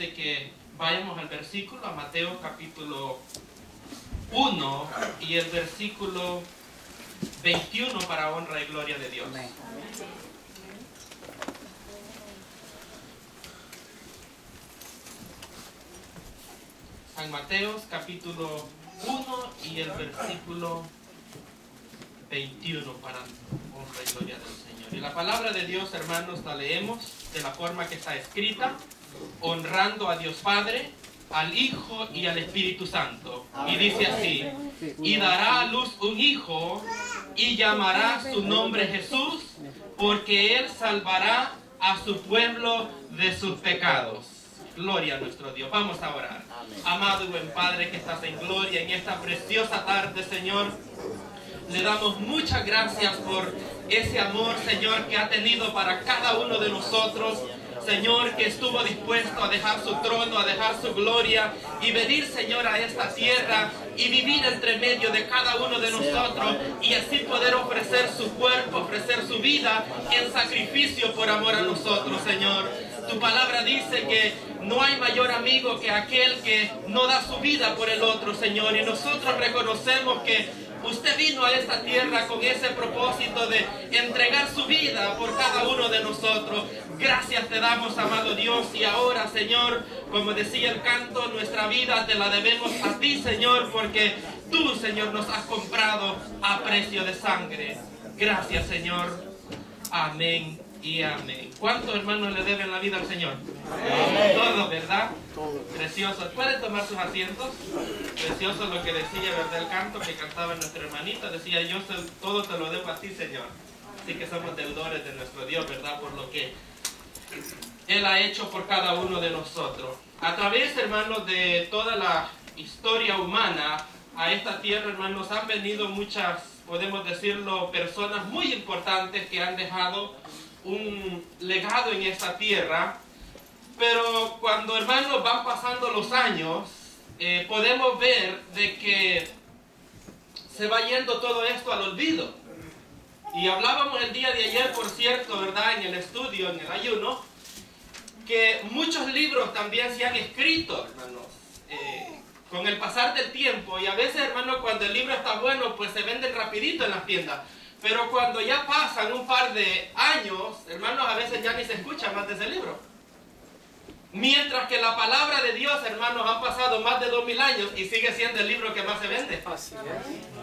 de que vayamos al versículo, a Mateo capítulo 1 y el versículo 21 para honra y gloria de Dios. Amén. San Mateo capítulo 1 y el versículo 21 para honra y gloria del Señor. Y la palabra de Dios, hermanos, la leemos de la forma que está escrita, honrando a Dios Padre, al Hijo y al Espíritu Santo. Y dice así: y dará a luz un hijo y llamará su nombre Jesús, porque él salvará a su pueblo de sus pecados. Gloria a nuestro Dios. Vamos a orar. Amado y buen Padre que estás en gloria, en esta preciosa tarde, Señor, le damos muchas gracias por ese amor, Señor, que ha tenido para cada uno de nosotros. Señor, que estuvo dispuesto a dejar su trono, a dejar su gloria y venir, Señor, a esta tierra y vivir entre medio de cada uno de nosotros y así poder ofrecer su cuerpo, ofrecer su vida en sacrificio por amor a nosotros, Señor. Tu palabra dice que no hay mayor amigo que aquel que no da su vida por el otro, Señor. Y nosotros reconocemos que usted vino a esta tierra con ese propósito de entregar su vida por cada uno de nosotros. Gracias te damos, amado Dios. Y ahora, Señor, como decía el canto, nuestra vida te la debemos a ti, Señor, porque tú, Señor, nos has comprado a precio de sangre. Gracias, Señor. Amén y amén. ¿Cuántos hermanos le deben la vida al Señor? Amén. Todos, ¿verdad? Todos. Precioso. ¿Pueden tomar sus asientos? Precioso lo que decía, ¿verdad? El canto que cantaba nuestra hermanita. Decía: yo todo te lo debo a ti, Señor. Así que somos deudores de nuestro Dios, ¿verdad? Por lo que Él ha hecho por cada uno de nosotros. A través, hermanos, de toda la historia humana, a esta tierra, hermanos, han venido muchas, podemos decirlo, personas muy importantes que han dejado un legado en esta tierra. Pero cuando, hermanos, van pasando los años, podemos ver de que se va yendo todo esto al olvido. Y hablábamos el día de ayer, por cierto, ¿verdad?, en el estudio, en el ayuno, que muchos libros también se han escrito, hermanos, con el pasar del tiempo. Y a veces, hermanos, cuando el libro está bueno, pues se venden rapidito en las tiendas. Pero cuando ya pasan un par de años, hermanos, a veces ya ni se escucha más de ese libro. Mientras que la palabra de Dios, hermanos, han pasado más de 2000 años y sigue siendo el libro que más se vende.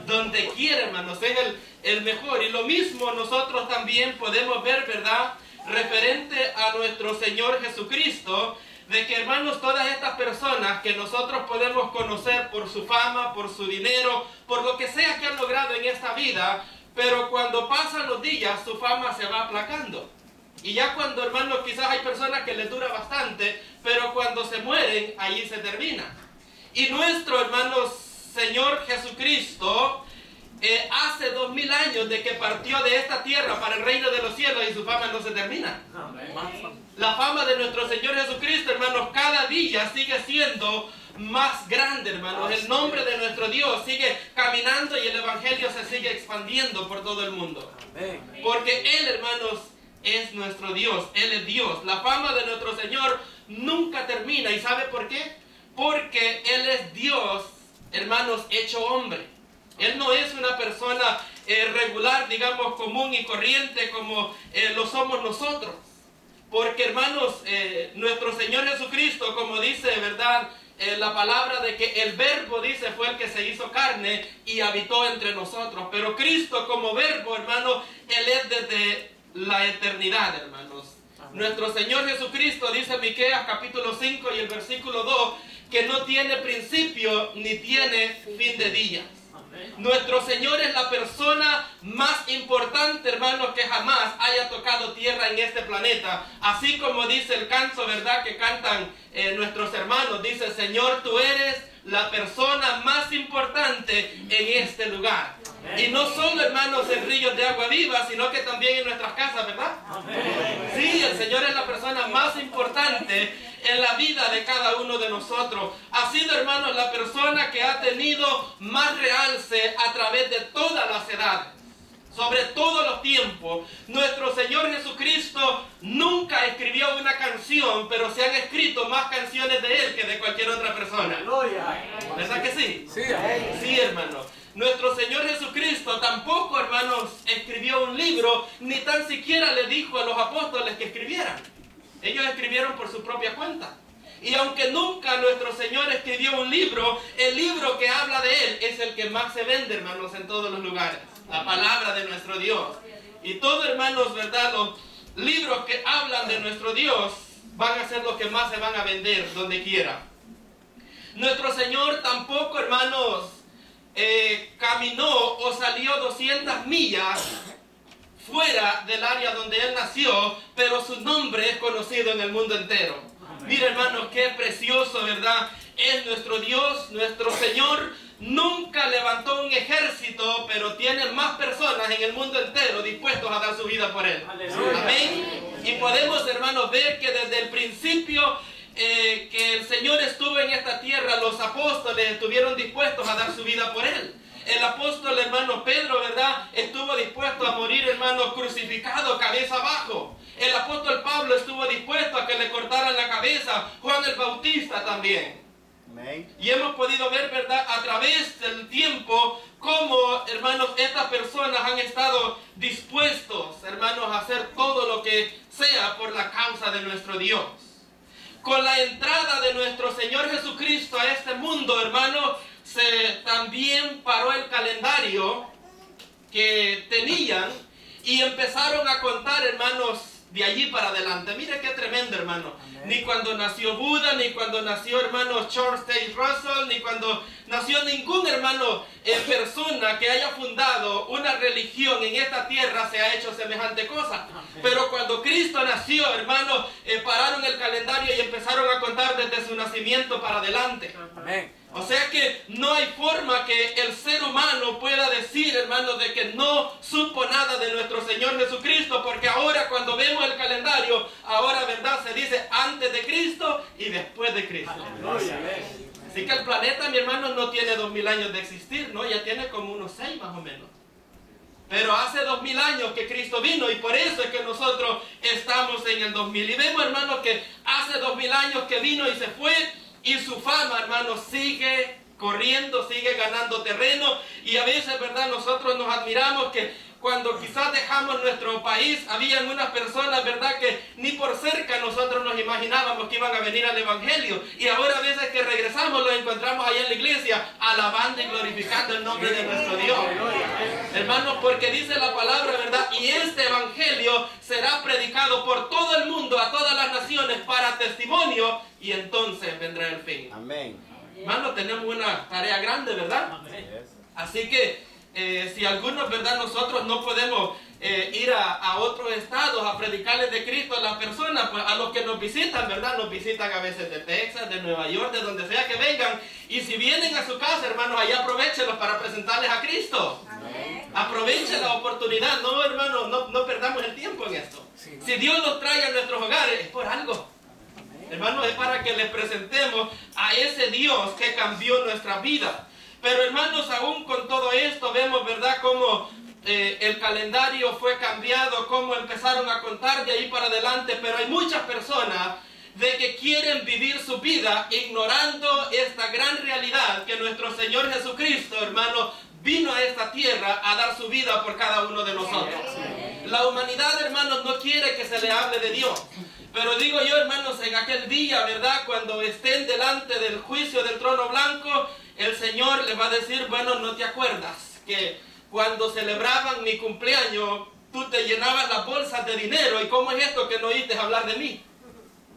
Donde quiera, hermanos, es el mejor. Y lo mismo nosotros también podemos ver, ¿verdad?, referente a nuestro Señor Jesucristo, de que, hermanos, todas estas personas que nosotros podemos conocer por su fama, por su dinero, por lo que sea que han logrado en esta vida, pero cuando pasan los días, su fama se va aplacando. Y ya cuando, hermanos, quizás hay personas que les dura bastante, pero cuando se mueren, allí se termina. Y nuestro, hermanos, Señor Jesucristo, hace 2000 años de que partió de esta tierra para el reino de los cielos y su fama no se termina. La fama de nuestro Señor Jesucristo, hermanos, cada día sigue siendo más grande, hermanos. El nombre de nuestro Dios sigue caminando y el evangelio se sigue expandiendo por todo el mundo. Porque Él, hermanos, es nuestro Dios. Él es Dios. La fama de nuestro Señor nunca termina. ¿Y sabe por qué? Porque Él es Dios, hermanos, hecho hombre. Él no es una persona regular, digamos, común y corriente como lo somos nosotros. Porque, hermanos, nuestro Señor Jesucristo, como dice, ¿verdad?, la palabra de que el verbo, dice, fue el que se hizo carne y habitó entre nosotros. Pero Cristo como verbo, hermano, Él es desde la eternidad, hermanos. Amén. Nuestro Señor Jesucristo, dice Miqueas capítulo 5 y el versículo 2, que no tiene principio ni tiene fin de días. Nuestro Señor es la persona más importante, hermanos, que jamás haya tocado tierra en este planeta. Así como dice el canto, ¿verdad?, que cantan nuestros hermanos. Dice: Señor, tú eres la persona más importante en este lugar. Amén. Y no solo, hermanos, en ríos de agua viva, sino que también en nuestras casas, ¿verdad? Amén. Sí, el Señor es la persona más importante en la vida de cada uno de nosotros. Ha sido, hermanos, la persona que ha tenido más realce a través de todas las edades. sobre todos los tiempos. Nuestro Señor Jesucristo nunca escribió una canción, pero se han escrito más canciones de Él que de cualquier otra persona. ¿Verdad que sí? Sí, hermano. Nuestro Señor Jesucristo tampoco, hermanos, escribió un libro, ni tan siquiera le dijo a los apóstoles que escribieran. Ellos escribieron por su propia cuenta. Y aunque nunca nuestro Señor escribió un libro, el libro que habla de Él es el que más se vende, hermanos, en todos los lugares. La palabra de nuestro Dios. Y todos, hermanos, ¿verdad? Los libros que hablan de nuestro Dios van a ser los que más se van a vender donde quiera. Nuestro Señor tampoco, hermanos, caminó o salió 200 millas fuera del área donde Él nació, pero su nombre es conocido en el mundo entero. Mira, hermanos, qué precioso, ¿verdad? Es nuestro Dios, nuestro Señor. Nunca levantó un ejército, pero tiene más personas en el mundo entero dispuestos a dar su vida por Él. Aleluya. Amén. Y podemos, hermanos, ver que desde el principio que el Señor estuvo en esta tierra, los apóstoles estuvieron dispuestos a dar su vida por Él. El apóstol, hermano Pedro, ¿verdad? Estuvo dispuesto a morir, hermano, crucificado, cabeza abajo. El apóstol Pablo estuvo dispuesto a que le cortaran la cabeza. Juan el Bautista también. Amén. Y hemos podido ver, ¿verdad?, a través del tiempo, cómo, hermanos, estas personas han estado dispuestos, hermanos, a hacer todo lo que sea por la causa de nuestro Dios. Con la entrada de nuestro Señor Jesucristo a este mundo, hermanos, se también paró el calendario que tenían y empezaron a contar, hermanos, de allí para adelante. Mire qué tremendo, hermano. Amén. Ni cuando nació Buda, ni cuando nació, hermano, Charles Taze Russell, ni cuando nació ningún, hermano, persona que haya fundado una religión en esta tierra se ha hecho semejante cosa. Amén. Pero cuando Cristo nació, hermano, pararon el calendario y empezaron a contar desde su nacimiento para adelante. Amén. O sea que no hay forma que el ser humano pueda decir, hermanos, de que no supo nada de nuestro Señor Jesucristo, porque ahora cuando vemos el calendario, ahora, ¿verdad?, se dice antes de Cristo y después de Cristo. Aleluya. Así que el planeta, mi hermano, no tiene 2000 años de existir, ¿no? Ya tiene como unos 6 más o menos. Pero hace 2000 años que Cristo vino y por eso es que nosotros estamos en el 2000. Y vemos, hermanos, que hace 2000 años que vino y se fue. Y su fama, hermanos, sigue corriendo, sigue ganando terreno. Y a veces, ¿verdad?, nosotros nos admiramos que cuando quizás dejamos nuestro país, habían unas personas, ¿verdad?, que ni por cerca nosotros nos imaginábamos que iban a venir al Evangelio. Y ahora a veces que regresamos, los encontramos allá en la iglesia, alabando y glorificando el nombre de nuestro Dios. Hermanos, porque dice la palabra, ¿verdad?, y este Evangelio será predicado por todo el mundo, a todas las naciones, para testimonio, y entonces vendrá el fin. Amén. Hermanos, tenemos una tarea grande, ¿verdad? Amén. Así que si algunos, ¿verdad?, nosotros no podemos ir a otros estados a predicarles de Cristo a las personas, pues a los que nos visitan, ¿verdad? Nos visitan a veces de Texas, de Nueva York, de donde sea que vengan. Y si vienen a su casa, hermanos, allá aprovechenlos para presentarles a Cristo. Amén. Aprovechen la oportunidad. No, hermanos, no perdamos el tiempo en esto. Sí. Si Dios nos trae a nuestros hogares, es por algo. Hermanos, es para que les presentemos a ese Dios que cambió nuestra vida. Pero, hermanos, aún con todo esto vemos, ¿verdad?, cómo el calendario fue cambiado, cómo empezaron a contar de ahí para adelante. Pero hay muchas personas de que quieren vivir su vida ignorando esta gran realidad que nuestro Señor Jesucristo, hermano, vino a esta tierra a dar su vida por cada uno de nosotros. La humanidad, hermanos, no quiere que se le hable de Dios. Pero digo yo, hermanos, en aquel día, ¿verdad?, cuando estén delante del juicio del trono blanco, el Señor les va a decir, bueno, ¿no te acuerdas que cuando celebraban mi cumpleaños, tú te llenabas las bolsas de dinero? ¿Y cómo es esto que no oíste hablar de mí?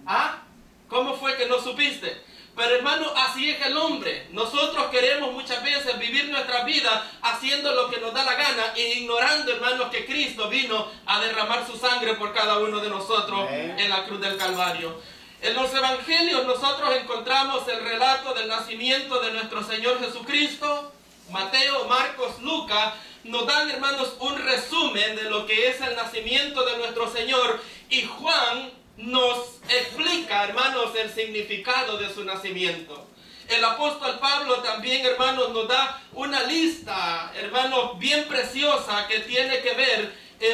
¿Ah? ¿Cómo fue que no supiste? Pero, hermano, así es el hombre. Nosotros queremos muchas veces vivir nuestra vida haciendo lo que nos da la gana e ignorando, hermanos, que Cristo vino a derramar su sangre por cada uno de nosotros en la cruz del Calvario. En los evangelios nosotros encontramos el relato del nacimiento de nuestro Señor Jesucristo. Mateo, Marcos, Lucas nos dan, hermanos, un resumen de lo que es el nacimiento de nuestro Señor. Y Juan nos explica, hermanos, el significado de su nacimiento. el apóstol Pablo también, hermanos, nos da una lista, hermanos, bien preciosa que tiene que ver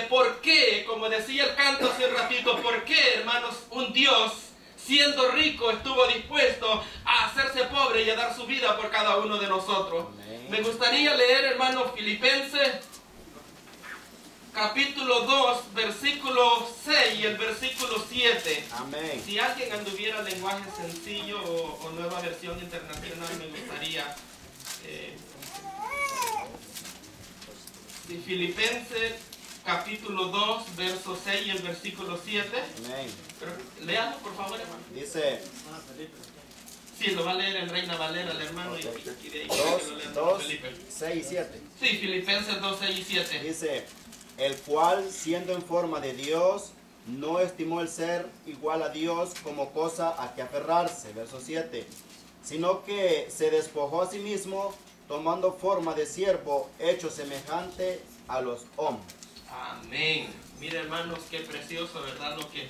por qué, como decía el canto hace un ratito, por qué, hermanos, un Dios siendo rico estuvo dispuesto a hacerse pobre y a dar su vida por cada uno de nosotros. Amén. Me gustaría leer, hermanos, Filipenses capítulo 2, versículo 6 y el versículo 7. Amén. Si alguien anduviera lenguaje sencillo o nueva versión internacional, me gustaría... Filipenses capítulo 2, verso 6 y el versículo 7. Amén. Pero, léalo, por favor, hermano. Dice... Sí, lo va a leer en Reina Valera el hermano. Okay. Y de ahí 2, 6 y 7. Sí, Filipenses 2, 6 y 7. Dice... El cual, siendo en forma de Dios, no estimó el ser igual a Dios como cosa a que aferrarse, verso 7, sino que se despojó a sí mismo, tomando forma de siervo, hecho semejante a los hombres. Amén. Mira, hermanos, qué precioso, ¿verdad? Lo que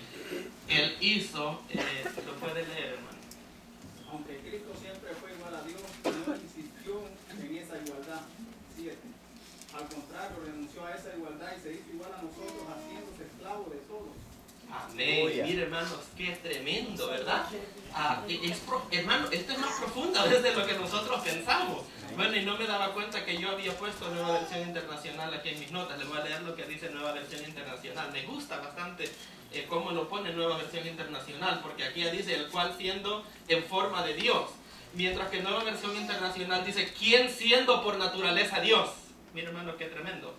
Él hizo, lo puede leer, hermano. Aunque Cristo siempre fue igual a Dios, no insistió en esa igualdad. 7. Al contrario, renunció a esa igualdad y se hizo igual a nosotros, haciéndose esclavo de todos. Amén. Mire, hermanos, qué tremendo, ¿verdad? Hermano, esto es más profundo desde lo que nosotros pensamos. Bueno, y no me daba cuenta que yo había puesto Nueva Versión Internacional aquí en mis notas. Les voy a leer lo que dice Nueva Versión Internacional. Me gusta bastante cómo lo pone Nueva Versión Internacional, porque aquí dice el cual siendo en forma de Dios. Mientras que Nueva Versión Internacional dice quien siendo por naturaleza Dios. Mira, hermano, qué tremendo.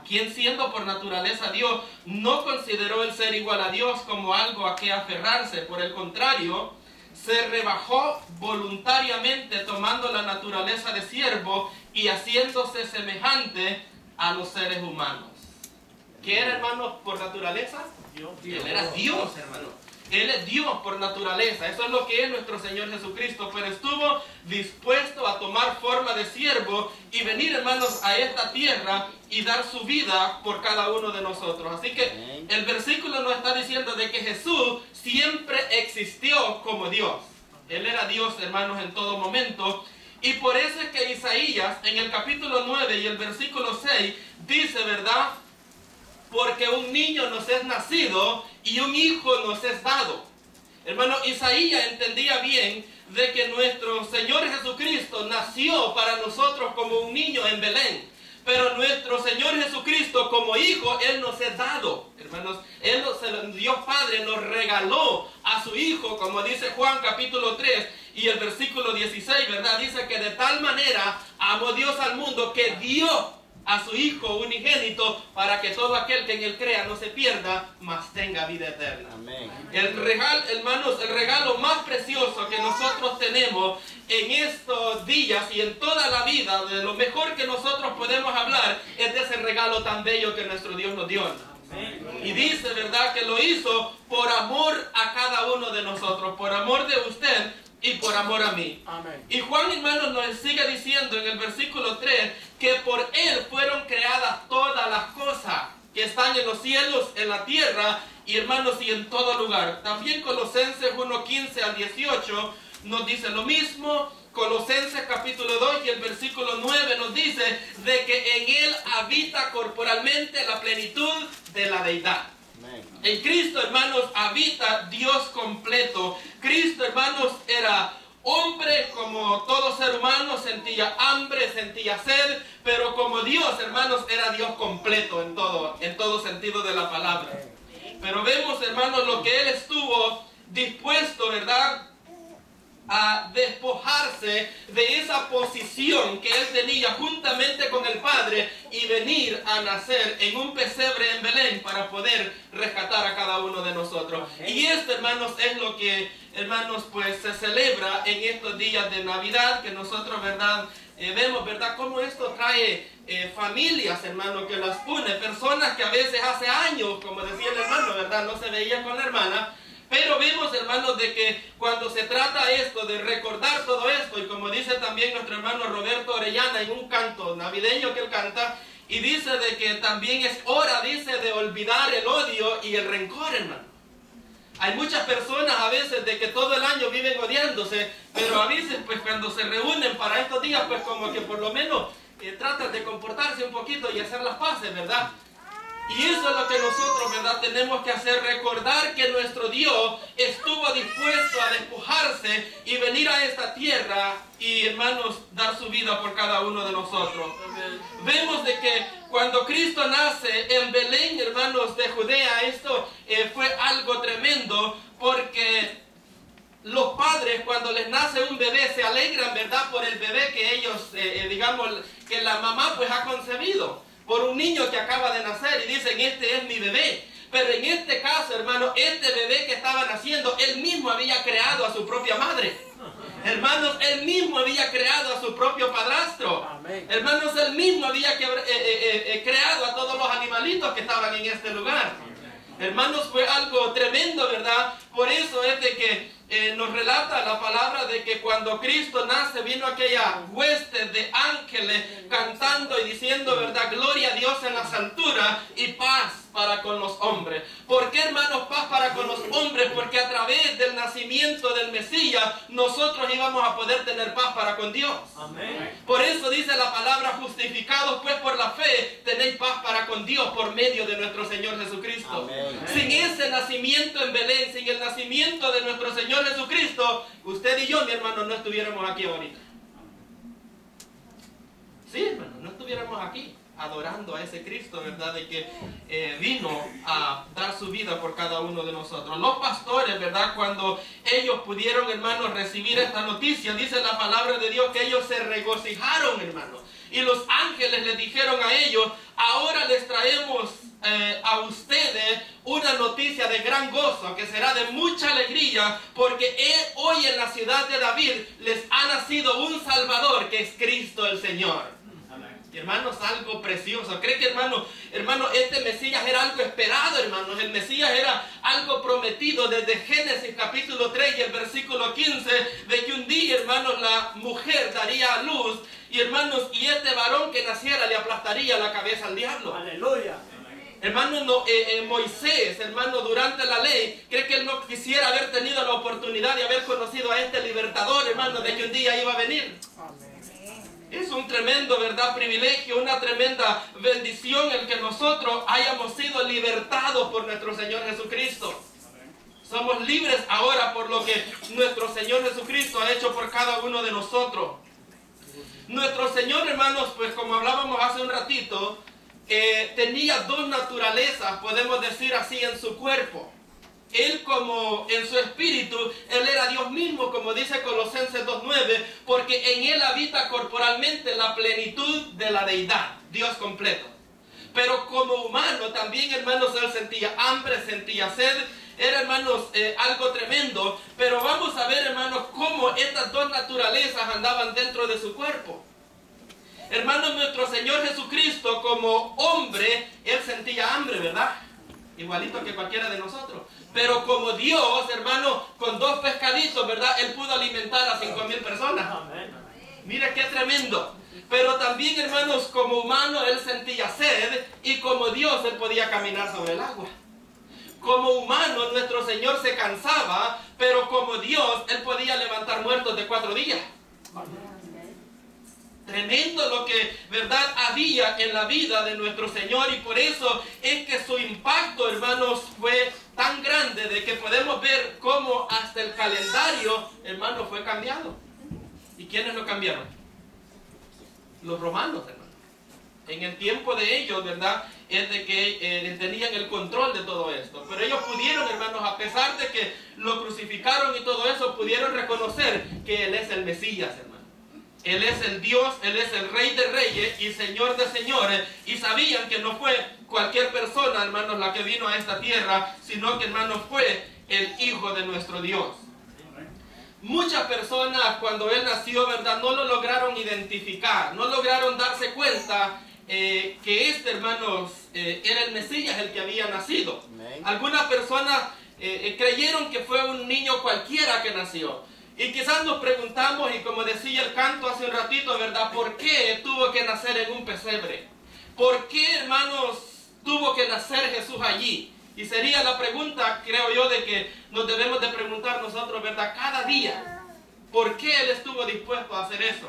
Quien siendo por naturaleza Dios, no consideró el ser igual a Dios como algo a que aferrarse. Por el contrario, se rebajó voluntariamente tomando la naturaleza de siervo y haciéndose semejante a los seres humanos. ¿Qué era, hermano, por naturaleza? Dios. Él era Dios, hermano. Él es Dios por naturaleza. Eso es lo que es nuestro Señor Jesucristo. Pero estuvo dispuesto a tomar forma de siervo y venir, hermanos, a esta tierra y dar su vida por cada uno de nosotros. Así que el versículo nos está diciendo de que Jesús siempre existió como Dios. Él era Dios, hermanos, en todo momento. Y por eso es que Isaías, en el capítulo 9 y el versículo 6, dice, ¿verdad? Porque un niño nos es nacido y un hijo nos es dado. Hermano, Isaías entendía bien de que nuestro Señor Jesucristo nació para nosotros como un niño en Belén. Pero nuestro Señor Jesucristo como hijo, Él nos es dado. Hermanos, Dios Padre nos regaló a su hijo, como dice Juan capítulo 3 y el versículo 16, ¿verdad? Dice que de tal manera amó Dios al mundo que dio a su Hijo unigénito para que todo aquel que en Él crea no se pierda, mas tenga vida eterna. Amén. El regalo, hermanos, el regalo más precioso que nosotros tenemos en estos días y en toda la vida, de lo mejor que nosotros podemos hablar, es de ese regalo tan bello que nuestro Dios nos dio. Amén. Y dice, ¿verdad?, que lo hizo por amor a cada uno de nosotros, por amor de usted y por amor a mí. Amén. Y Juan, hermanos, nos sigue diciendo en el versículo 3 que por Él fueron creadas todas las cosas que están en los cielos, en la tierra y, hermanos, y en todo lugar. También Colosenses 1:15 al 18 nos dice lo mismo. Colosenses capítulo 2 y el versículo 9 nos dice de que en Él habita corporalmente la plenitud de la deidad. En Cristo, hermanos, habita Dios completo. Cristo, hermanos, era hombre como todo ser humano, sentía hambre, sentía sed, pero como Dios, hermanos, era Dios completo en todo sentido de la palabra. Pero vemos, hermanos, lo que Él estuvo dispuesto, ¿verdad?, a despojarse de esa posición que Él tenía juntamente con el Padre y venir a nacer en un pesebre en Belén para poder rescatar a cada uno de nosotros. Y esto, hermanos, es lo que, hermanos, pues se celebra en estos días de Navidad, que nosotros, ¿verdad?, vemos, ¿verdad?, cómo esto trae familias, hermanos, que las une, personas que a veces hace años, como decía el hermano, ¿verdad?, no se veían con la hermana. Pero vemos, hermanos, de que cuando se trata esto, de recordar todo esto, y como dice también nuestro hermano Roberto Orellana en un canto navideño que él canta, y dice de que también es hora, dice, de olvidar el odio y el rencor, hermano. Hay muchas personas a veces de que todo el año viven odiándose, pero a veces pues cuando se reúnen para estos días pues como que por lo menos tratan de comportarse un poquito y hacer las paces, ¿verdad? Y eso es lo que nosotros, ¿verdad?, tenemos que hacer, recordar que nuestro Dios estuvo dispuesto a despojarse y venir a esta tierra y, hermanos, dar su vida por cada uno de nosotros. Vemos de que cuando Cristo nace en Belén, hermanos, de Judea, esto fue algo tremendo, porque los padres cuando les nace un bebé se alegran, ¿verdad?, por el bebé que ellos, digamos, que la mamá pues ha concebido, por un niño que acaba de nacer, y dicen, este es mi bebé. Pero en este caso, hermano, este bebé que estaba naciendo, él mismo había creado a su propia madre. Hermanos, él mismo había creado a su propio padrastro. Amén. Hermanos, él mismo había creado a todos los animalitos que estaban en este lugar. Hermanos, fue algo tremendo, ¿verdad? Por eso es de que nos relata la palabra de que cuando Cristo nace vino aquella hueste de ángeles cantando y diciendo, ¿verdad?, gloria a Dios en las alturas y paz para con los hombres. ¿Por qué, hermanos, paz para con los hombres? Porque a través del nacimiento del Mesías nosotros íbamos a poder tener paz para con Dios. Amén. Por eso dice la palabra, justificados pues por la fe, tenéis paz para con Dios por medio de nuestro Señor Jesucristo. Amén. Sin ese nacimiento en Belén, sin el nacimiento de nuestro Señor Jesucristo, usted y yo, mi hermano, no estuviéramos aquí ahorita. Sí, hermano, no estuviéramos aquí adorando a ese Cristo, ¿verdad?, de que vino a dar su vida por cada uno de nosotros. Los pastores, ¿verdad?, cuando ellos pudieron, hermanos, recibir esta noticia, dice la palabra de Dios que ellos se regocijaron, hermanos. Y los ángeles les dijeron a ellos, ahora les traemos a ustedes una noticia de gran gozo, que será de mucha alegría, porque hoy en la ciudad de David les ha nacido un Salvador, que es Cristo el Señor. Y hermanos, algo precioso. ¿Cree que, hermano, este Mesías era algo esperado, hermanos? El Mesías era algo prometido desde Génesis capítulo 3 y el versículo 15, de que un día, hermanos, la mujer daría a luz, y hermanos, y este varón que naciera le aplastaría la cabeza al diablo. Aleluya. Hermano, Moisés, hermano, durante la ley, cree que él no quisiera haber tenido la oportunidad de haber conocido a este libertador, hermano, de que un día iba a venir. Es un tremendo, ¿verdad?, privilegio, una tremenda bendición el que nosotros hayamos sido libertados por nuestro Señor Jesucristo. Somos libres ahora por lo que nuestro Señor Jesucristo ha hecho por cada uno de nosotros. Nuestro Señor, hermanos, pues como hablábamos hace un ratito, tenía dos naturalezas, podemos decir así, en su cuerpo. Él, como en su espíritu, Él era Dios mismo, como dice Colosenses 2:9, porque en Él habita corporalmente la plenitud de la deidad, Dios completo. Pero como humano también, hermanos, Él sentía hambre, sentía sed, era, hermanos, algo tremendo. Pero vamos a ver, hermanos, cómo estas dos naturalezas andaban dentro de su cuerpo. Hermanos, nuestro Señor Jesucristo, como hombre, Él sentía hambre, ¿verdad? Igualito que cualquiera de nosotros. Pero como Dios, hermano, con 2 pescaditos, ¿verdad?, Él pudo alimentar a 5,000 personas. Mira qué tremendo. Pero también, hermanos, como humano, Él sentía sed, y como Dios, Él podía caminar sobre el agua. Como humano, nuestro Señor se cansaba, pero como Dios, Él podía levantar muertos de 4 días. Tremendo lo que, ¿verdad?, había en la vida de nuestro Señor, y por eso es que su impacto, hermanos, fue tan grande de que podemos ver cómo hasta el calendario, hermanos, fue cambiado. ¿Y quiénes lo cambiaron? Los romanos, hermanos. En el tiempo de ellos, ¿verdad?, es de que tenían el control de todo esto. Pero ellos pudieron, hermanos, a pesar de que lo crucificaron y todo eso, pudieron reconocer que Él es el Mesías, hermanos. Él es el Dios, Él es el Rey de Reyes y Señor de Señores. Y sabían que no fue cualquier persona, hermanos, la que vino a esta tierra, sino que, hermanos, fue el Hijo de nuestro Dios. Muchas personas, cuando Él nació, ¿verdad?, no lo lograron identificar, no lograron darse cuenta que hermanos, era el Mesías el que había nacido. Algunas personas creyeron que fue un niño cualquiera que nació. Y quizás nos preguntamos, y como decía el canto hace un ratito, ¿verdad?, ¿por qué tuvo que nacer en un pesebre? ¿Por qué, hermanos, tuvo que nacer Jesús allí? Y sería la pregunta, creo yo, de que nos debemos de preguntar nosotros, ¿verdad? Cada día, ¿por qué Él estuvo dispuesto a hacer eso?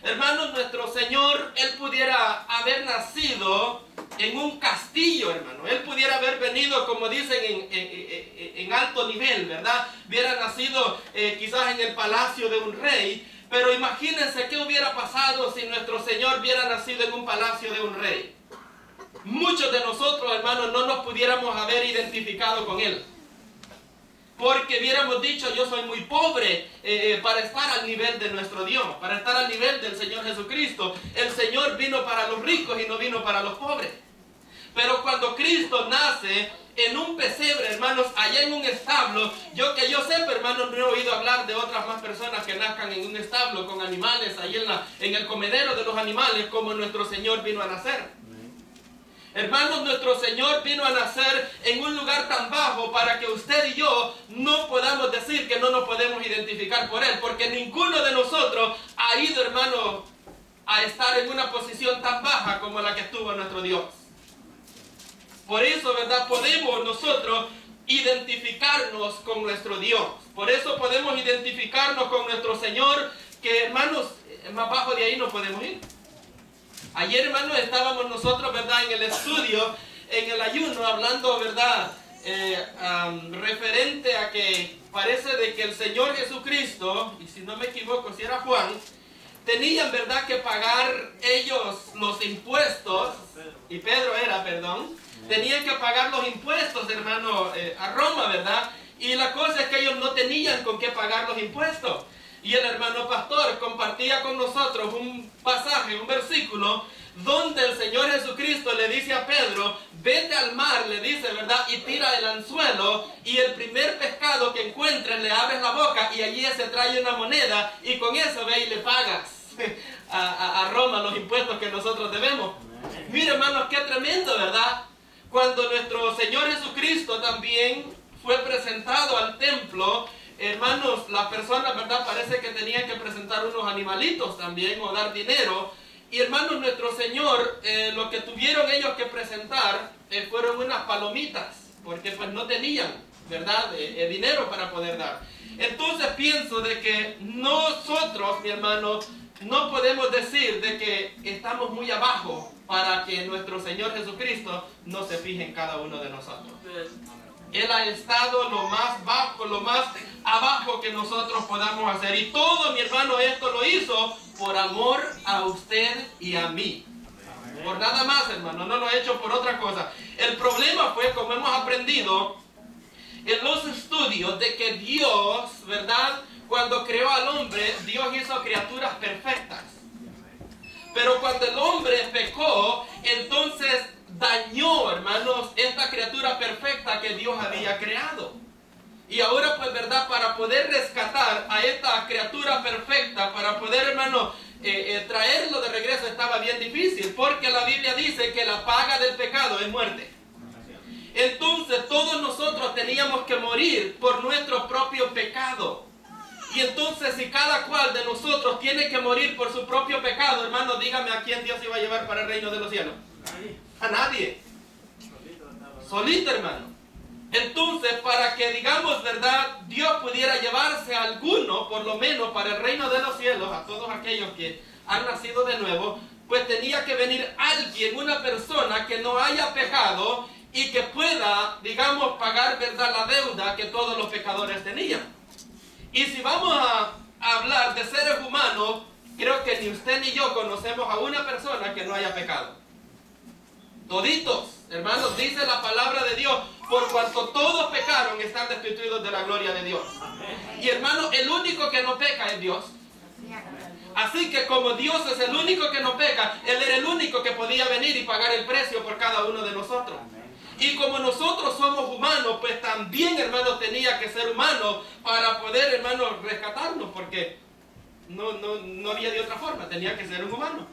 Hermanos, nuestro Señor, Él pudiera haber nacido en un castillo, hermano. Él pudiera haber venido, como dicen, en alto nivel, ¿verdad? Hubiera nacido quizás en el palacio de un rey. Pero imagínense qué hubiera pasado si nuestro Señor hubiera nacido en un palacio de un rey. Muchos de nosotros, hermanos, no nos pudiéramos haber identificado con Él. Porque hubiéramos dicho, yo soy muy pobre para estar al nivel de nuestro Dios, para estar al nivel del Señor Jesucristo. El Señor vino para los ricos y no vino para los pobres. Pero cuando Cristo nace en un pesebre, hermanos, allá en un establo, yo sepa, hermanos, no he oído hablar de otras más personas que nazcan en un establo con animales, ahí en el comedero de los animales, como nuestro Señor vino a nacer. Hermanos, nuestro Señor vino a nacer en un lugar tan bajo para que usted y yo no podamos decir que no nos podemos identificar por Él, porque ninguno de nosotros ha ido, hermano, a estar en una posición tan baja como la que estuvo nuestro Dios. Por eso, ¿verdad? Podemos nosotros identificarnos con nuestro Dios. Por eso podemos identificarnos con nuestro Señor, que, hermanos, más bajo de ahí no podemos ir. Ayer, hermanos, estábamos nosotros, ¿verdad?, en el estudio, en el ayuno, hablando, ¿verdad?, referente a que parece de que el Señor Jesucristo, y si no me equivoco, si era Juan, tenían, ¿verdad?, que pagar ellos los impuestos, y Pedro era, perdón, tenían que pagar los impuestos, hermano, a Roma, ¿verdad? Y la cosa es que ellos no tenían con qué pagar los impuestos. Y el hermano pastor compartía con nosotros un pasaje, un versículo, donde el Señor Jesucristo le dice a Pedro, vete al mar, le dice, ¿verdad? Y tira el anzuelo, y el primer pescado que encuentres le abres la boca, y allí se trae una moneda, y con eso ve y le pagas a Roma los impuestos que nosotros debemos. Mire, hermanos, qué tremendo, ¿verdad? Cuando nuestro Señor Jesucristo también fue presentado al templo, hermanos, las personas, ¿verdad?, parece que tenían que presentar unos animalitos también o dar dinero. Y hermanos, nuestro Señor, lo que tuvieron ellos que presentar fueron unas palomitas, porque pues no tenían, ¿verdad?, dinero para poder dar. Entonces pienso de que nosotros, mi hermano, no podemos decir de que estamos muy abajo para que nuestro Señor Jesucristo no se fije en cada uno de nosotros. Él ha estado lo más bajo, lo más abajo que nosotros podamos hacer. Y todo, mi hermano, esto lo hizo por amor a usted y a mí. Por nada más, hermano, no lo ha hecho por otra cosa. El problema fue, como hemos aprendido en los estudios, de que Dios, ¿verdad?, cuando creó al hombre, Dios hizo criaturas perfectas. Pero cuando el hombre pecó, entonces dañó, hermanos, esta criatura perfecta que Dios había creado. Y ahora, pues, ¿verdad?, para poder rescatar a esta criatura perfecta, para poder, hermano, traerlo de regreso estaba bien difícil, porque la Biblia dice que la paga del pecado es muerte. Entonces todos nosotros teníamos que morir por nuestro propio pecado. Y entonces, si cada cual de nosotros tiene que morir por su propio pecado, hermano, dígame a quién Dios iba a llevar para el reino de los cielos. A nadie. Solito, hermano. Entonces, para que, digamos, ¿verdad?, Dios pudiera llevarse a alguno, por lo menos para el reino de los cielos, a todos aquellos que han nacido de nuevo, pues tenía que venir alguien, una persona que no haya pecado y que pueda, digamos, pagar, ¿verdad?, la deuda que todos los pecadores tenían. Y si vamos a hablar de seres humanos, creo que ni usted ni yo conocemos a una persona que no haya pecado. Toditos, hermanos, dice la palabra de Dios, por cuanto todos pecaron, están destituidos de la gloria de Dios. Y hermano, el único que no peca es Dios. Así que como Dios es el único que no peca, Él era el único que podía venir y pagar el precio por cada uno de nosotros. Y como nosotros somos humanos, pues también, hermanos, tenía que ser humano para poder, hermanos, rescatarnos, porque no había de otra forma, tenía que ser un humano.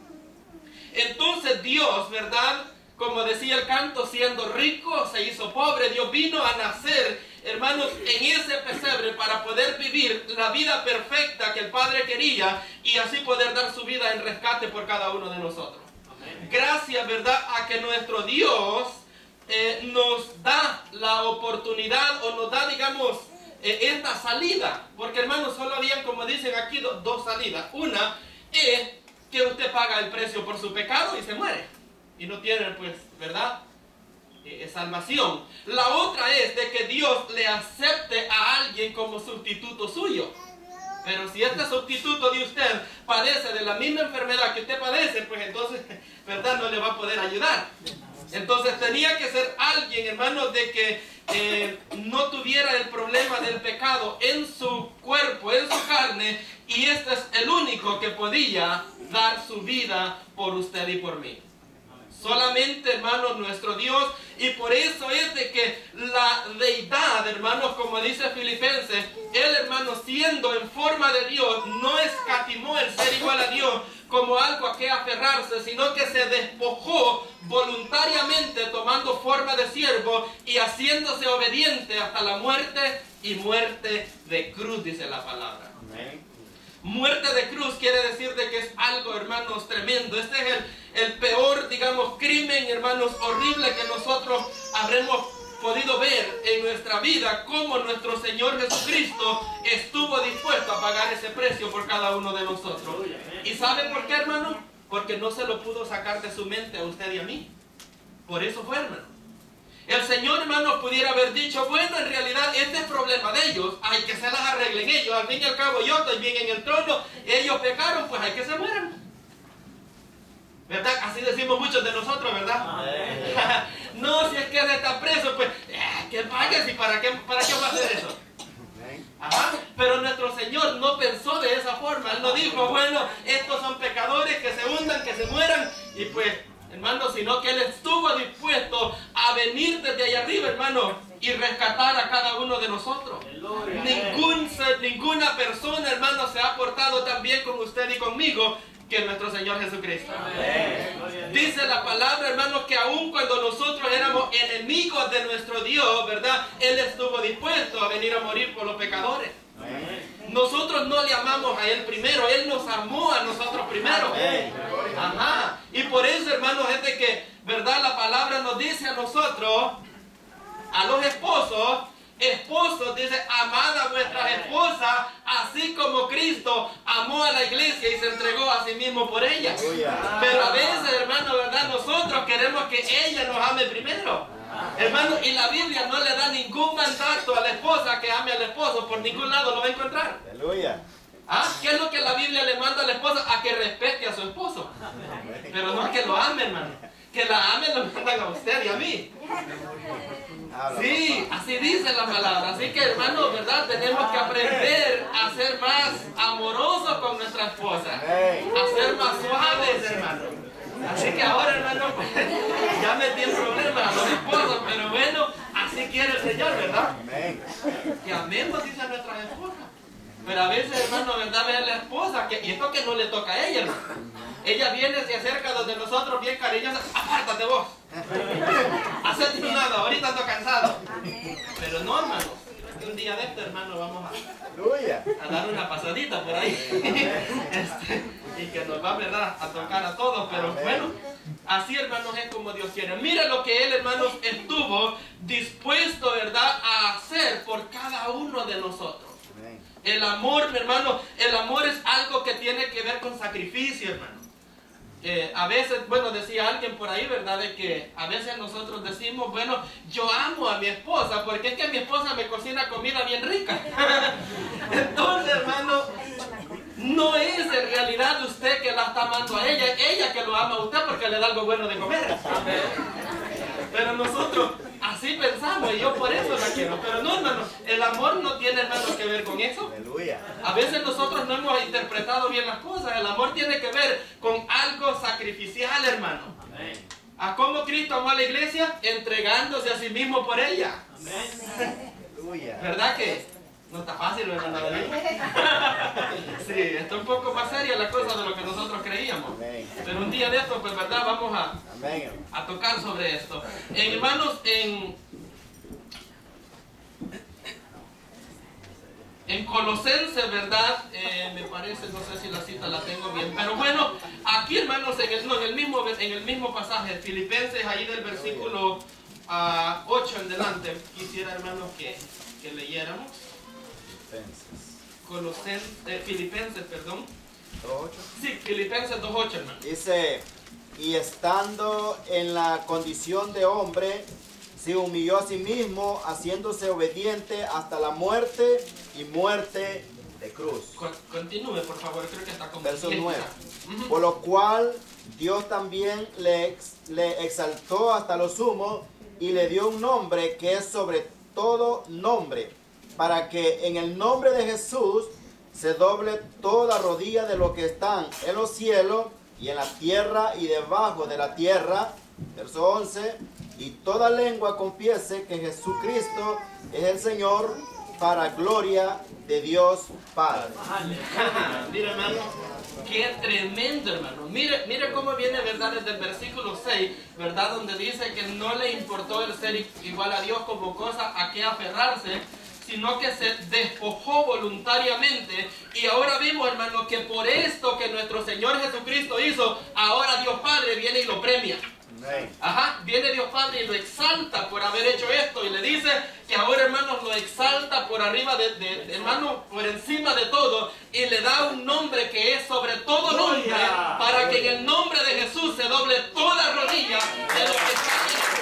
Entonces Dios, ¿verdad?, como decía el canto, siendo rico, se hizo pobre. Dios vino a nacer, hermanos, en ese pesebre para poder vivir la vida perfecta que el Padre quería y así poder dar su vida en rescate por cada uno de nosotros. Amén. Gracias, ¿verdad?, a que nuestro Dios nos da la oportunidad o nos da, digamos, esta salida. Porque, hermanos, solo habían, como dicen aquí, dos salidas. Una es que usted paga el precio por su pecado y se muere. Y no tiene, pues, ¿verdad? Salvación. La otra es de que Dios le acepte a alguien como sustituto suyo. Pero si este sustituto de usted padece de la misma enfermedad que usted padece, pues entonces, ¿verdad? No le va a poder ayudar. Entonces tenía que ser alguien, hermanos, de que no tuviera el problema del pecado en su cuerpo, en su carne, y este es el único que podía dar su vida por usted y por mí. Solamente, hermanos, nuestro Dios. Y por eso es de que la deidad, hermanos, como dice Filipenses, él, hermanos, siendo en forma de Dios, no escatimó el ser igual a Dios como algo a que aferrarse, sino que se despojó voluntariamente, tomando forma de siervo y haciéndose obediente hasta la muerte, y muerte de cruz, dice la palabra. Amén. Muerte de cruz quiere decir de que es algo, hermanos, tremendo. Este es el peor, digamos, crimen, hermanos, horrible que nosotros habremos podido ver en nuestra vida, como nuestro Señor Jesucristo estuvo dispuesto a pagar ese precio por cada uno de nosotros. ¿Y sabe por qué, hermano? Porque no se lo pudo sacar de su mente a usted y a mí. Por eso fue, hermano. El Señor, hermano, pudiera haber dicho, bueno, en realidad este es problema de ellos, hay que se las arreglen ellos, al fin y al cabo yo estoy bien en el trono, ellos pecaron, pues hay que se mueran. ¿Verdad? Así decimos muchos de nosotros, ¿verdad? No, si es que él está preso, pues, que pague, ¿y para qué va a hacer eso? Ajá. Pero nuestro Señor no pensó de esa forma, Él no dijo, bueno, estos son pecadores, que se hundan, que se mueran, y pues, hermano, sino que Él estuvo dispuesto a venir desde allá arriba, hermano, y rescatar a cada uno de nosotros. Ninguna persona, hermano, se ha portado tan bien con usted y conmigo que nuestro Señor Jesucristo. Dice la palabra, hermanos, que aun cuando nosotros éramos enemigos de nuestro Dios, ¿verdad? Él estuvo dispuesto a venir a morir por los pecadores. Nosotros no le amamos a Él primero, Él nos amó a nosotros primero. Ajá. Y por eso, hermanos, es de que, ¿verdad? La palabra nos dice a nosotros, a los esposos, dice, amad a vuestras esposas, así como Cristo amó a la iglesia y se entregó a sí mismo por ella. Pero a veces, hermano, ¿verdad? Nosotros queremos que ella nos ame primero. Hermano, y la Biblia no le da ningún mandato a la esposa que ame al esposo, por ningún lado lo va a encontrar. Aleluya. ¿Ah? ¿Qué es lo que la Biblia le manda a la esposa? A que respete a su esposo. Pero no a que lo ame, hermano. Que la ame lo mandan a usted y a mí. Sí, así dice la palabra. Así que, hermano, ¿verdad? Tenemos que aprender a ser más amorosos con nuestra esposa. A ser más suaves, hermano. Así que ahora, hermano, pues, ya metí en problemas a los esposos, pero bueno, así quiere el Señor, ¿verdad? Que amemos, dice a nuestras esposas. Pero a veces, hermano, ¿verdad? Ve a la esposa, y esto que no le toca a ella, hermano. Ella viene, se acerca donde nosotros, bien cariñosa, apártate vos. Hacete nada, ahorita ando cansado. Pero no, hermano. Un día de esto, hermano, vamos a dar una pasadita por ahí. Y que nos va, ¿verdad?, a tocar a todos. Pero bueno, así, hermanos, es como Dios quiere. Mira lo que Él, hermanos, estuvo dispuesto, ¿verdad?, a hacer por cada uno de nosotros. El amor, mi hermano, el amor es algo que tiene que ver con sacrificio, hermano. A veces, bueno, decía alguien por ahí, ¿verdad?, de que a veces nosotros decimos, bueno, yo amo a mi esposa porque es que mi esposa me cocina comida bien rica. Entonces, hermano, no es en realidad usted que la está amando a ella, ella que lo ama a usted porque le da algo bueno de comer. Pero nosotros así pensamos y yo por eso la quiero. Pero no, hermano, el amor no tiene, hermano, que ver con eso. Aleluya. A veces nosotros no hemos interpretado bien las cosas. El amor tiene que ver con algo sacrificial, hermano. Amén. ¿A cómo Cristo amó a la iglesia? Entregándose a sí mismo por ella. Amén. Aleluya. ¿Verdad que no está fácil, hermano? Sí, está un poco más seria la cosa de lo que nosotros creíamos. Amén. Pero un día de esto, pues, ¿verdad? Vamos a tocar sobre esto. Hermanos, en Colosenses, ¿verdad? Me parece, no sé si la cita la tengo bien, pero bueno, aquí, hermanos, en el mismo pasaje, Filipenses, ahí del versículo 8 en delante, quisiera, hermanos, que leyéramos. Filipenses, perdón. 2:8. Sí, Filipenses 2:8, hermano. Dice, y estando en la condición de hombre, se humilló a sí mismo, haciéndose obediente hasta la muerte y muerte de cruz. Continúe, por favor, creo que está como Verso 10 9. quizá. Ujú. Por lo cual Dios también le exaltó hasta lo sumo y le dio un nombre que es sobre todo nombre, para que en el nombre de Jesús se doble toda rodilla de los que están en los cielos y en la tierra y debajo de la tierra. Verso 11. Y toda lengua confiese que Jesucristo es el Señor, para gloria de Dios Padre. Mira, hermano, qué tremendo, hermano. Mire cómo viene, ¿verdad? Desde el versículo 6, ¿verdad? Donde dice que no le importó el ser igual a Dios como cosa a que aferrarse, sino que se despojó voluntariamente. Y ahora vimos, hermano, que por esto que nuestro Señor Jesucristo hizo, ahora Dios Padre viene y lo premia. Ajá, viene Dios Padre y lo exalta por haber hecho esto y le dice que ahora, hermanos, lo exalta por arriba hermano, por encima de todo, y le da un nombre que es sobre todo nombre, para que en el nombre de Jesús se doble toda rodilla de los que están en el cielo.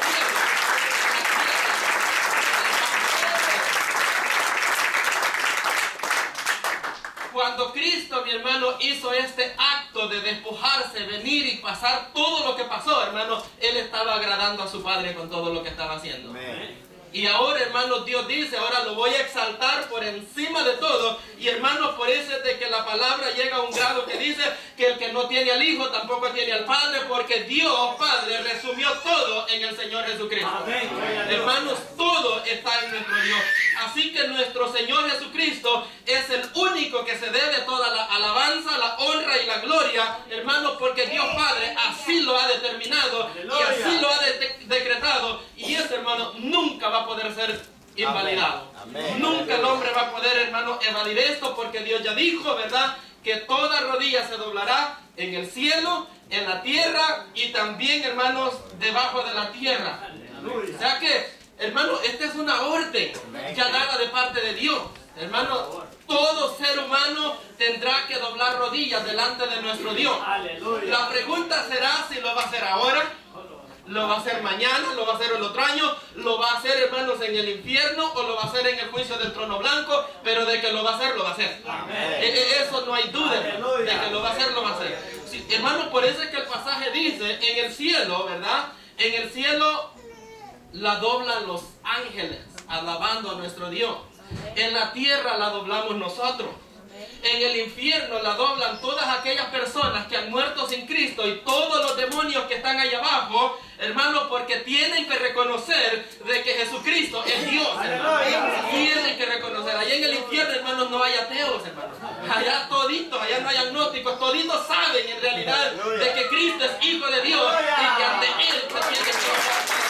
Cuando Cristo, mi hermano, hizo este acto de despojarse, venir y pasar todo lo que pasó, hermano, Él estaba agradando a su Padre con todo lo que estaba haciendo. Amén. Y ahora, hermanos, Dios dice, ahora lo voy a exaltar por encima de todo. Y hermanos, por eso es de que la palabra llega a un grado que dice que el que no tiene al Hijo tampoco tiene al Padre, porque Dios Padre resumió todo en el Señor Jesucristo. Amén. Hermanos, todo está en nuestro Dios. Así que nuestro Señor Jesucristo es el único que se debe toda la alabanza, la honra y la gloria, hermanos, porque Dios Padre así lo ha determinado y así lo ha decretado. Y ese, hermano, nunca va a poder ser invalidado. Amén. Nunca el hombre va a poder, hermano, evadir esto, porque Dios ya dijo, ¿verdad?, que toda rodilla se doblará en el cielo, en la tierra y también, hermanos, debajo de la tierra. O sea que, hermano, esta es una orden ya dada de parte de Dios. Hermano, todo ser humano tendrá que doblar rodillas delante de nuestro Dios. La pregunta será si lo va a hacer ahora, lo va a hacer mañana, lo va a hacer el otro año, lo va a hacer, hermanos, en el infierno, o lo va a hacer en el juicio del trono blanco, pero de que lo va a hacer, lo va a hacer. Eso no hay duda, hermano, de que lo va a hacer, lo va a hacer. Sí, hermano, por eso es que el pasaje dice, en el cielo, ¿verdad? En el cielo la doblan los ángeles, alabando a nuestro Dios. En la tierra la doblamos nosotros. En el infierno la doblan todas aquellas personas que han muerto sin Cristo y todos los demonios que están allá abajo, hermanos, porque tienen que reconocer de que Jesucristo es Dios, hermanos. Tienen que reconocer. Allá en el infierno, hermanos, no hay ateos, hermanos. Allá toditos, allá no hay agnósticos, toditos saben en realidad de que Cristo es Hijo de Dios y que ante Él se tiene que orar.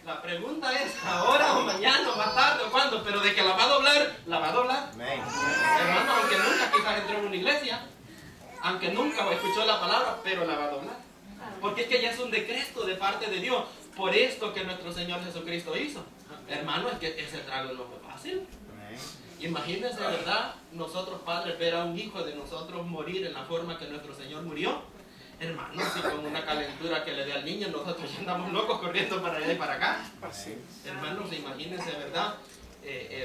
La pregunta es, ahora o mañana o más tarde o cuándo, pero de que la va a doblar, la va a doblar. Amén. Hermano, aunque nunca quizás entró en una iglesia, aunque nunca escuchó la palabra, pero la va a doblar. Porque es que ya es un decreto de parte de Dios, por esto que nuestro Señor Jesucristo hizo. Hermano, es que ese trago no fue fácil. Amén. Imagínense, ¿verdad? Nosotros padres ver a un hijo de nosotros morir en la forma que nuestro Señor murió. Hermano, si con una calentura que le dé al niño, nosotros ya andamos locos corriendo para allá y para acá. Hermanos, imagínense, ¿verdad?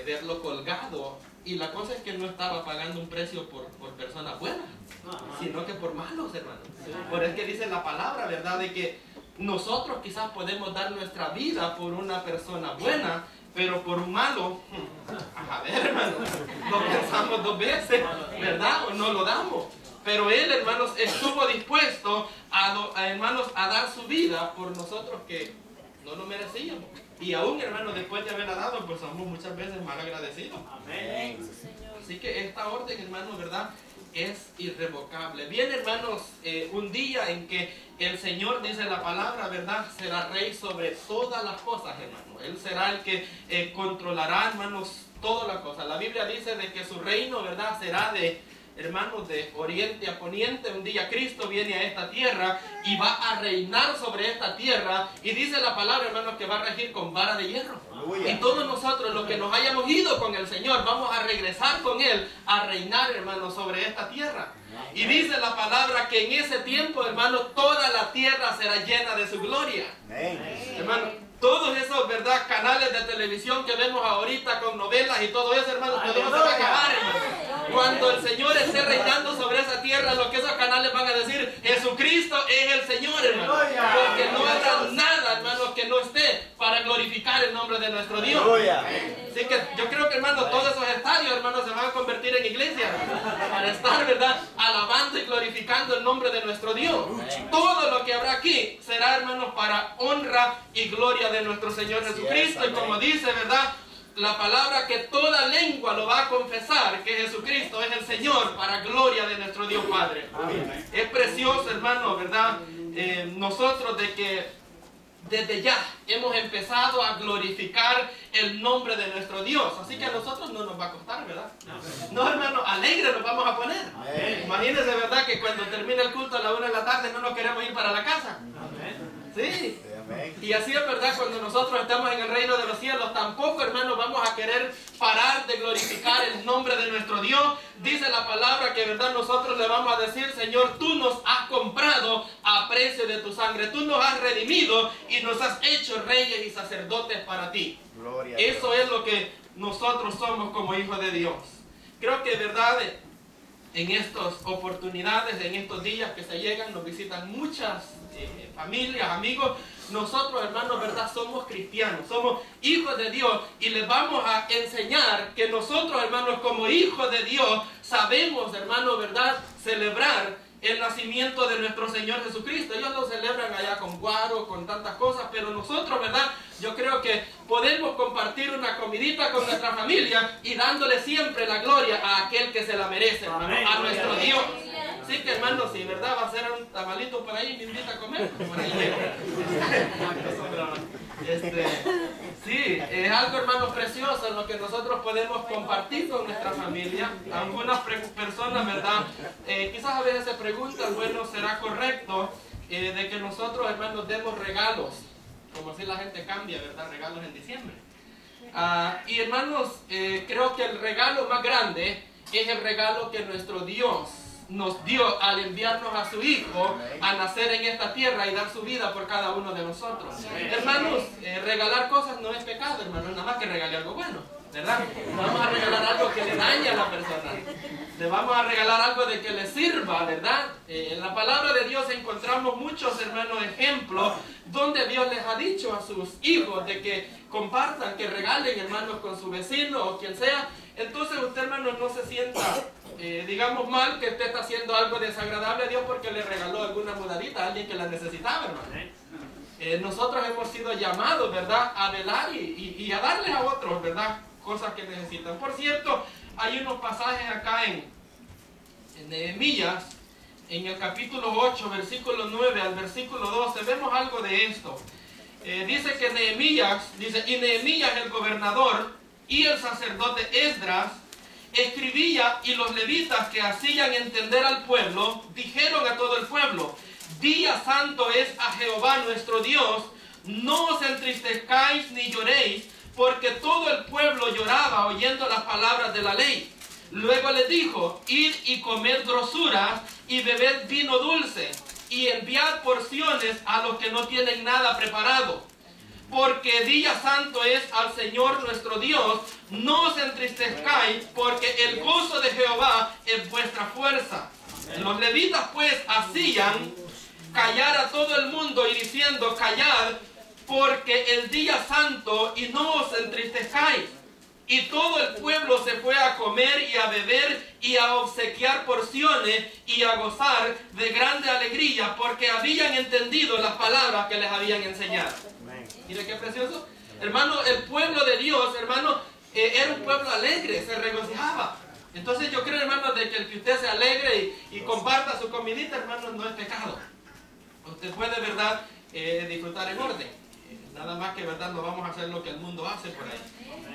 Verlo colgado. Y la cosa es que no estaba pagando un precio por personas buenas, sino que por malos, hermanos. Por eso que dice la palabra, ¿verdad? De que nosotros quizás podemos dar nuestra vida por una persona buena, pero por un malo, a ver, hermanos, lo pensamos dos veces, ¿verdad? O no lo damos. Pero Él, hermanos, estuvo dispuesto hermanos, a dar su vida por nosotros que no lo merecíamos. Y aún, hermanos, después de haberla dado, pues somos muchas veces mal agradecidos. Amén. Así que esta orden, hermanos, ¿verdad?, es irrevocable. Bien, hermanos, un día en que el Señor, dice la palabra, ¿verdad?, será rey sobre todas las cosas, hermanos. Él será el que controlará, hermanos, todas las cosas. La Biblia dice de que su reino, ¿verdad?, será de hermanos, de oriente a poniente. Un día Cristo viene a esta tierra y va a reinar sobre esta tierra. Y dice la palabra, hermanos, que va a regir con vara de hierro. Aleluya. Y todos nosotros, los que nos hayamos ido con el Señor, vamos a regresar con Él a reinar, hermanos, sobre esta tierra. Y dice la palabra que en ese tiempo, hermanos, toda la tierra será llena de su gloria. Amén. Hermano, todos esos, ¿verdad?, canales de televisión que vemos ahorita con novelas y todo eso, hermanos, todo eso se va a acabar, hermano. Cuando el Señor esté reinando sobre esa tierra, lo que esos canales van a decir, Jesucristo es el Señor, hermano. Porque no habrá nada, hermano, que no esté para glorificar el nombre de nuestro Dios. Así que yo creo que, hermano, todos esos estadios, hermanos, se van a convertir en iglesias para estar, ¿verdad?, alabando y glorificando el nombre de nuestro Dios. Todo lo que habrá aquí será, hermanos, para honra y gloria de nuestro Señor Jesucristo. Y como dice, ¿verdad?, la palabra, que toda lengua lo va a confesar que Jesucristo es el Señor, para gloria de nuestro Dios Padre. Amén. Es precioso, hermano, ¿verdad?, nosotros de que desde ya hemos empezado a glorificar el nombre de nuestro Dios. Así que a nosotros no nos va a costar, ¿verdad? No, hermano, alegre nos vamos a poner. Amén. Imagínense, ¿verdad?, que cuando termine el culto a la 1 de la tarde no nos queremos ir para la casa. Amén. Sí. Y así es, verdad, cuando nosotros estamos en el reino de los cielos, tampoco, hermanos, vamos a querer parar de glorificar el nombre de nuestro Dios. Dice la palabra que, verdad, nosotros le vamos a decir, Señor, tú nos has comprado a precio de tu sangre, tú nos has redimido y nos has hecho reyes y sacerdotes para ti. Gloria. Eso es lo que nosotros somos como hijos de Dios. Creo que, verdad, en estas oportunidades, en estos días que se llegan, nos visitan muchas familias, amigos. Nosotros, hermanos, verdad, somos cristianos, somos hijos de Dios, y les vamos a enseñar que nosotros, hermanos, como hijos de Dios, sabemos, hermanos, verdad, celebrar el nacimiento de nuestro Señor Jesucristo. Ellos lo celebran allá con guaro, con tantas cosas, pero nosotros, verdad, yo creo que podemos compartir una comidita con nuestra familia y dándole siempre la gloria a aquel que se la merece, hermano, a nuestro Dios. Así que, hermano, si, verdad, va a ser un tamalito por ahí y me invita a comer, por ahí llego. Sí, es algo, hermano, precioso en lo que nosotros podemos compartir con nuestra familia. Algunas personas, ¿verdad?, quizás a veces se preguntan, bueno, ¿será correcto de que nosotros, hermanos, demos regalos? Como si la gente cambia, ¿verdad?, regalos en diciembre. Y, hermanos, creo que el regalo más grande es el regalo que nuestro Dios nos dio al enviarnos a su Hijo a nacer en esta tierra y dar su vida por cada uno de nosotros. Hermanos, regalar cosas no es pecado, hermanos, nada más que regale algo bueno, ¿verdad? No vamos a regalar algo que le dañe a la persona, le vamos a regalar algo de que le sirva, ¿verdad? En la palabra de Dios encontramos muchos, hermanos, ejemplos donde Dios les ha dicho a sus hijos de que compartan, que regalen, hermanos, con su vecino o quien sea. Entonces usted, hermano, no se sienta, digamos, mal que usted está haciendo algo desagradable a Dios porque le regaló alguna mudadita a alguien que la necesitaba, hermano. Nosotros hemos sido llamados, ¿verdad?, a velar y a darles a otros, ¿verdad?, cosas que necesitan. Por cierto, hay unos pasajes acá en Nehemías, en el capítulo 8, versículo 9 al versículo 12, vemos algo de esto. Dice que Nehemías, y Nehemías el gobernador y el sacerdote Esdras escribía, y los levitas que hacían entender al pueblo, dijeron a todo el pueblo: día santo es a Jehová nuestro Dios, no os entristezcáis ni lloréis, porque todo el pueblo lloraba oyendo las palabras de la ley. Luego les dijo: id y comed grosuras y bebed vino dulce, y enviad porciones a los que no tienen nada preparado. Porque día santo es al Señor nuestro Dios, no os entristezcáis, porque el gozo de Jehová es vuestra fuerza. Los levitas pues hacían callar a todo el mundo y diciendo: callad, porque el día santo, y no os entristezcáis. Y todo el pueblo se fue a comer y a beber y a obsequiar porciones y a gozar de grande alegría, porque habían entendido las palabras que les habían enseñado. Mire qué precioso. Hermano, el pueblo de Dios, hermano, era un pueblo alegre, se regocijaba. Entonces yo creo, hermano, de que el que usted se alegre y comparta su comidita, hermano, no es pecado. Usted puede, verdad, disfrutar en orden. Nada más que, verdad, no vamos a hacer lo que el mundo hace por ahí.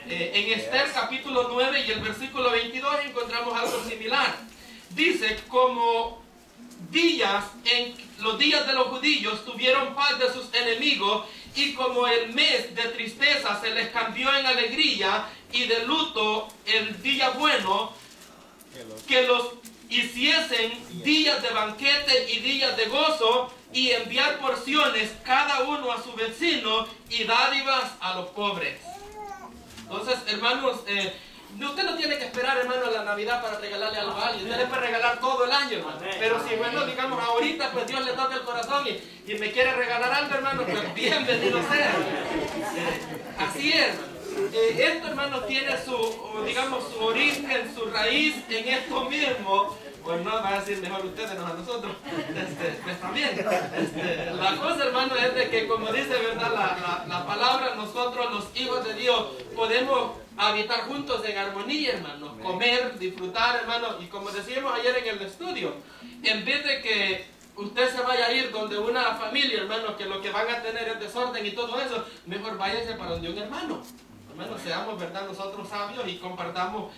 En Esther capítulo 9 y el versículo 22 encontramos algo similar. dice, como en los días de los judíos tuvieron paz de sus enemigos, y como el mes de tristeza se les cambió en alegría, y de luto el día bueno, que los hiciesen días de banquete y días de gozo, y enviar porciones cada uno a su vecino, y dádivas a los pobres. Entonces, hermanos, usted no tiene que esperar, hermano, a la Navidad para regalarle algo a alguien. Usted le puede regalar todo el año, hermano. Pero si, bueno, digamos, ahorita, pues Dios le toca el corazón y me quiere regalar algo, hermano, pues bienvenido sea. Así es, hermano. Esto, hermano, tiene su, digamos, su origen, su raíz en esto mismo. Pues no, va a decir mejor ustedes, no a nosotros. Pues también. La cosa, hermano, es de que, como dice, ¿verdad? La palabra, nosotros, los hijos de Dios, podemos habitar juntos en armonía, hermano. Comer, disfrutar, hermano. Y como decíamos ayer en el estudio, en vez de que usted se vaya a ir donde una familia, hermano, que lo que van a tener es desorden y todo eso, mejor váyanse para donde un hermano. Hermano, seamos, ¿verdad?, nosotros sabios y compartamos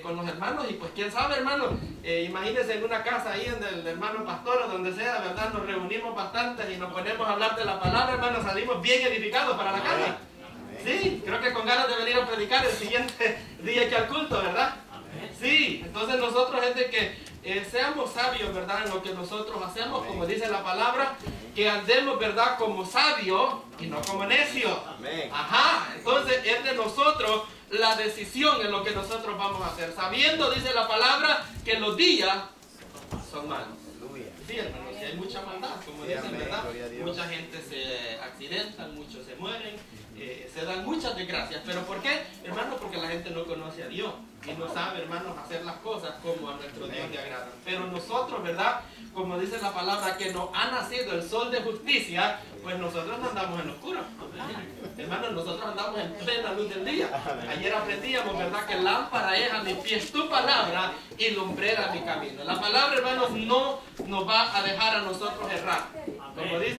con los hermanos. Y pues quién sabe, hermano, imagínense en una casa ahí en el hermano pastor o donde sea, ¿verdad?, nos reunimos bastante y nos ponemos a hablar de la palabra, hermano, salimos bien edificados para la casa. Sí, creo que con ganas de venir a predicar el siguiente día que al culto, ¿verdad? Sí, entonces nosotros es de que seamos sabios, ¿verdad?, en lo que nosotros hacemos, como dice la palabra, que andemos, ¿verdad?, como sabios y no como necios. Ajá, entonces es de nosotros la decisión en lo que nosotros vamos a hacer, sabiendo, dice la palabra, que los días son malos. Sí, hermanos, que hay mucha maldad, como dicen, ¿verdad? Mucha gente se accidenta, muchos se mueren, se dan muchas desgracias. ¿Pero por qué? Hermano, porque la gente no conoce a Dios y no sabe, hermanos, hacer las cosas como a nuestro Dios le agradan. Pero nosotros, ¿verdad?, como dice la palabra, que nos ha nacido el sol de justicia, pues nosotros no andamos en oscuro. Hermanos, nosotros andamos en plena luz del día. Ayer aprendíamos, ¿verdad?, que lámpara es a mis pies tu palabra y lumbrera mi camino. La palabra, hermanos, no nos va a dejar a nosotros errar. Como dice